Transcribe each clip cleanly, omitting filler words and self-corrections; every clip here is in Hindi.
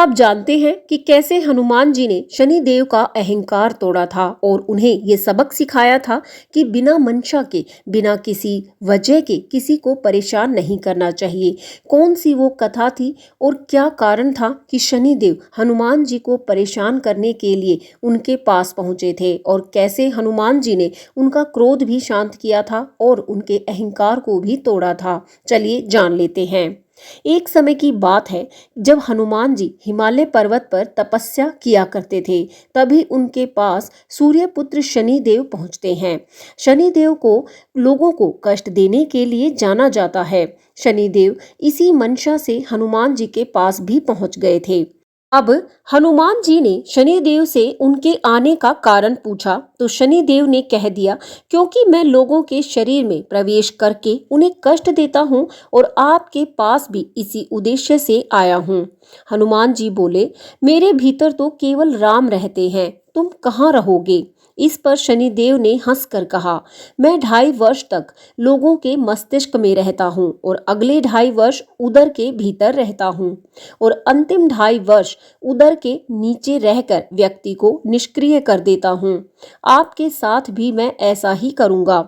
आप जानते हैं कि कैसे हनुमान जी ने शनिदेव का अहंकार तोड़ा था और उन्हें ये सबक सिखाया था कि बिना मंशा के, बिना किसी वजह के किसी को परेशान नहीं करना चाहिए। कौन सी वो कथा थी और क्या कारण था कि शनिदेव हनुमान जी को परेशान करने के लिए उनके पास पहुंचे थे और कैसे हनुमान जी ने उनका क्रोध भी शांत किया था और उनके अहंकार को भी तोड़ा था। चलिए जान लेते हैं। एक समय की बात है जब हनुमान जी हिमालय पर्वत पर तपस्या किया करते थे। तभी उनके पास सूर्यपुत्र शनिदेव पहुंचते हैं। शनिदेव को लोगों को कष्ट देने के लिए जाना जाता है। शनिदेव इसी मंशा से हनुमान जी के पास भी पहुंच गए थे। अब हनुमान जी ने शनिदेव से उनके आने का कारण पूछा तो शनिदेव ने कह दिया, क्योंकि मैं लोगों के शरीर में प्रवेश करके उन्हें कष्ट देता हूँ और आपके पास भी इसी उद्देश्य से आया हूँ। हनुमान जी बोले, मेरे भीतर तो केवल राम रहते हैं, तुम कहाँ रहोगे? इस पर शनिदेव ने हंसकर कहा, मैं 2.5 वर्ष तक लोगों के मस्तिष्क में रहता हूँ और अगले 2.5 वर्ष उदर के भीतर रहता हूँ और अंतिम 2.5 वर्ष उदर के नीचे रहकर व्यक्ति को निष्क्रिय कर देता हूँ। आपके साथ भी मैं ऐसा ही करूँगा।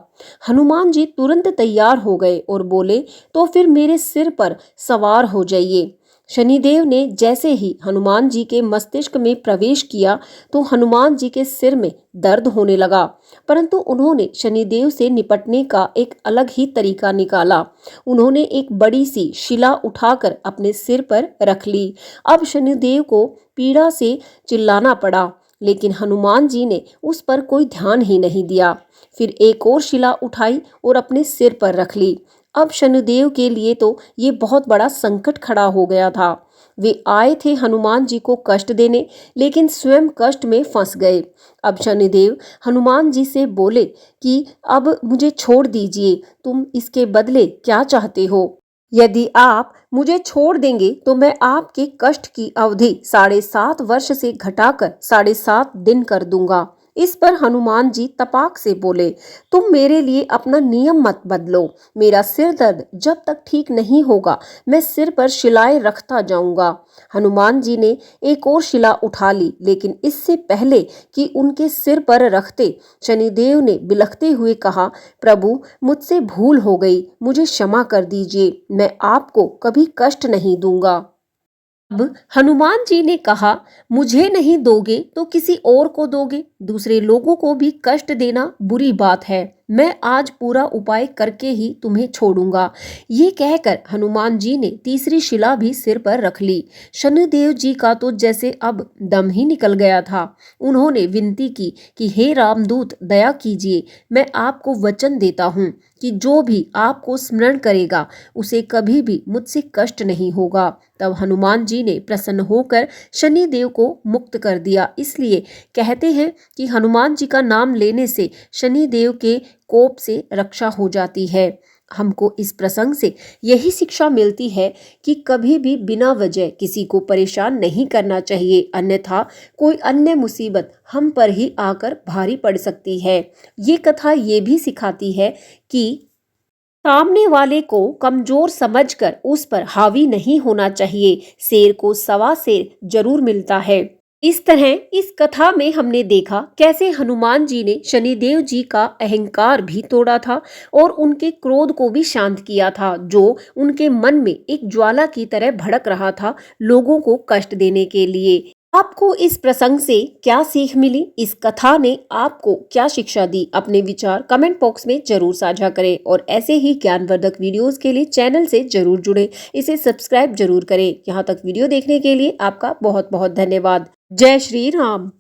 हनुमान जी तुरंत तैयार हो गए और बोले, तो फिर मेरे सिर पर सवार हो जाइए। शनिदेव ने जैसे ही हनुमान जी के मस्तिष्क में प्रवेश किया तो हनुमान जी के सिर में दर्द होने लगा, परंतु उन्होंने शनिदेव से निपटने का एक अलग ही तरीका निकाला। उन्होंने एक बड़ी सी शिला उठाकर अपने सिर पर रख ली। अब शनिदेव को पीड़ा से चिल्लाना पड़ा, लेकिन हनुमान जी ने उस पर कोई ध्यान ही नहीं दिया। फिर एक और शिला उठाई और अपने सिर पर रख ली। अब शनिदेव के लिए तो ये बहुत बड़ा संकट खड़ा हो गया था। वे आए थे हनुमान जी को कष्ट देने, लेकिन स्वयं कष्ट में फंस गए। अब शनिदेव हनुमान जी से बोले कि अब मुझे छोड़ दीजिए, तुम इसके बदले क्या चाहते हो? यदि आप मुझे छोड़ देंगे तो मैं आपके कष्ट की अवधि 7.5 वर्ष से घटाकर 7.5 दिन कर दूंगा। इस पर हनुमान जी तपाक से बोले, तुम मेरे लिए अपना नियम मत बदलो। मेरा सिर दर्द जब तक ठीक नहीं होगा मैं सिर पर शिलाएं रखता जाऊंगा। हनुमान जी ने एक और शिला उठा ली, लेकिन इससे पहले कि उनके सिर पर रखते शनिदेव ने बिलखते हुए कहा, प्रभु मुझसे भूल हो गई, मुझे क्षमा कर दीजिए, मैं आपको कभी कष्ट नहीं दूंगा। अब हनुमान जी ने कहा, मुझे नहीं दोगे तो किसी और को दोगे। दूसरे लोगों को भी कष्ट देना बुरी बात है। मैं आज पूरा उपाय करके ही तुम्हें छोड़ूंगा। ये कहकर हनुमान जी ने तीसरी शिला भी सिर पर रख ली। शनिदेव जी का तो जैसे अब दम ही निकल गया था। उन्होंने विनती की कि हे रामदूत, दया कीजिए, मैं आपको वचन देता हूँ कि जो भी आपको स्मरण करेगा उसे कभी भी मुझसे कष्ट नहीं होगा। तब हनुमान जी ने प्रसन्न होकर शनिदेव को मुक्त कर दिया। इसलिए कहते हैं कि हनुमान जी का नाम लेने से शनिदेव के कोप से रक्षा हो जाती है। हमको इस प्रसंग से यही शिक्षा मिलती है कि कभी भी बिना वजह किसी को परेशान नहीं करना चाहिए, अन्यथा कोई अन्य मुसीबत हम पर ही आकर भारी पड़ सकती है। ये कथा ये भी सिखाती है कि सामने वाले को कमजोर समझकर उस पर हावी नहीं होना चाहिए। शेर को सवा शेर जरूर मिलता है। इस तरह इस कथा में हमने देखा कैसे हनुमान जी ने शनिदेव जी का अहंकार भी तोड़ा था और उनके क्रोध को भी शांत किया था, जो उनके मन में एक ज्वाला की तरह भड़क रहा था लोगों को कष्ट देने के लिए। आपको इस प्रसंग से क्या सीख मिली? इस कथा ने आपको क्या शिक्षा दी? अपने विचार कमेंट बॉक्स में जरूर साझा करें और ऐसे ही ज्ञानवर्धक वीडियोस के लिए चैनल से जरूर जुड़ें। इसे सब्सक्राइब जरूर करें। यहाँ तक वीडियो देखने के लिए आपका बहुत बहुत धन्यवाद। जय श्री राम।